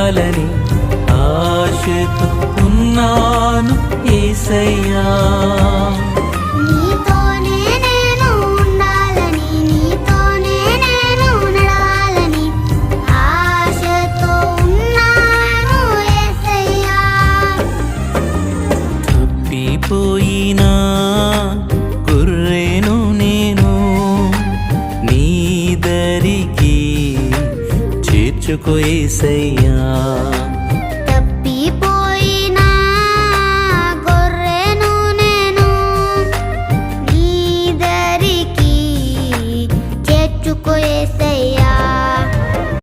చేరాలని ఆశతో ఉన్నాను యేసయ్యా. నీతోనే నేను ఉండాలని, నీతోనే నేను నడవాలని ఆశతో ఉన్నాను యేసయ్యా. తప్పిపోయినా గొర్రెను నేను, నీ దరికి చేర్చుకో యేసయ్యా.